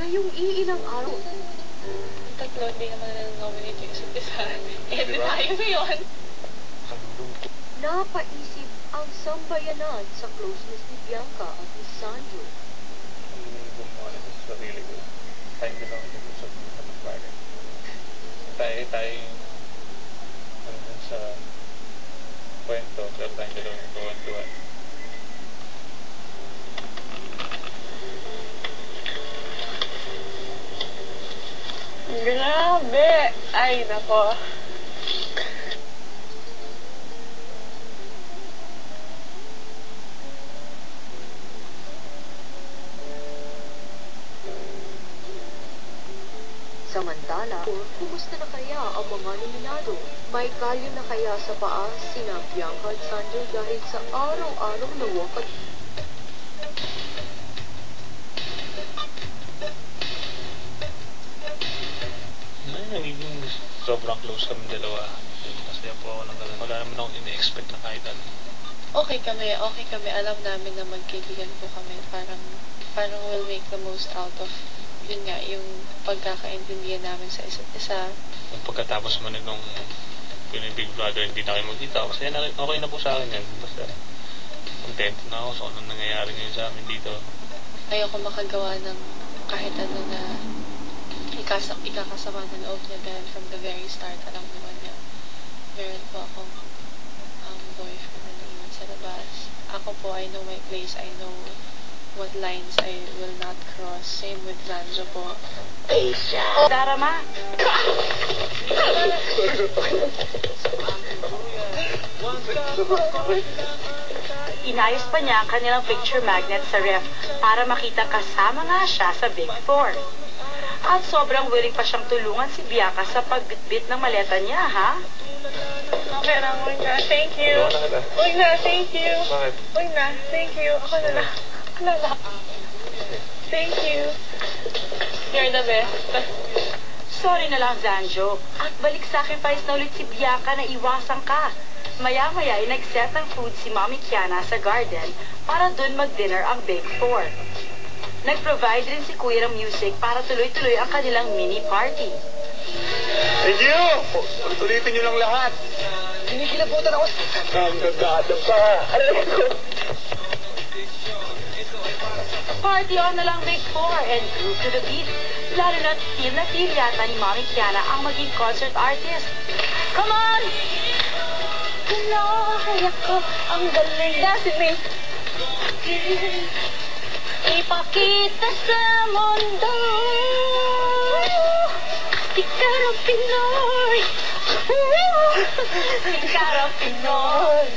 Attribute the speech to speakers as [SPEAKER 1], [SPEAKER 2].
[SPEAKER 1] Ngayong iilang araw.
[SPEAKER 2] Tatlo, hindi naman na-nominate yung isa't isa. Eh, di tayo ngayon.
[SPEAKER 1] Napaisip ang sambayanan sa closeness ni Bianca at ni Sandro.
[SPEAKER 3] Hindi gumawa na sa sarili ko. Tayong dalawa nag-usap sa mga bagay. Tayo sa kwento, pero tayong dalawa nagkawantuan.
[SPEAKER 2] Grabe! Ay, nako.
[SPEAKER 1] Samantala, kumusta na kaya ang mga nominado? May kalyo na kaya sa paa sina Bianca at Sandro dahil sa araw-araw na walk at
[SPEAKER 3] Nagiging sobrang close kami dalawa. Masaya po ako ng gano'n. Wala naman akong ina-expect na kahit ano.
[SPEAKER 2] Okay kami. Alam namin na magkaibigan po kami. Parang we'll make the most out of, yun nga, yung pagkakaintindihan namin sa isa't isa.
[SPEAKER 3] Yung pagkatapos mo nung Big Brother, hindi na kayo magkita. Kasi okay na po sa akin yan. Basta contento na ako sa anong nangyayari ngayon sa amin dito.
[SPEAKER 2] Ayoko makagawa ng kahit ano na ikakasama ng loob niya dahil from the very start, alam naman niya, meron po akong boyfriend na naiwan sa labas. Ako po, I know my place. I know what lines I will not cross. Same with Zanjo po.
[SPEAKER 4] Asia! Darama! Inayos pa niya ang kanilang picture magnet sa ref para makita kasama nga siya sa Big Four. At sobrang willing pa siyang tulungan si Bianca sa pagbitbit ng maleta niya, ha?
[SPEAKER 2] Okay na, huwag na. Thank you. Huwag na, thank you.
[SPEAKER 3] Bakit?
[SPEAKER 2] Huwag na, thank you. Ako na lang. Thank you. You're the best.
[SPEAKER 4] Sorry na lang, Zanjo. At balik sacrifice na ulit si Bianca na iwasan ka. Maya-maya ay nag-set ng food si Mami Kiana sa garden para dun mag-dinner ang Big Four. Nag-provide rin si Kuya ng music para tuloy-tuloy ang kanilang mini party.
[SPEAKER 5] Thank you! Ulitin nyo lang lahat. Kinikilabutan ako. Ang gagada pa.
[SPEAKER 4] Party on na lang Big Four and groove to the beat. Lalo na't feel na feel yata ni Mami Kiana ang maging concert artist. Come on! Kinakaya ko ang galing na si May. Ipakita sa mundo, ikaw ang Pinoy. Ikaw ang Pinoy.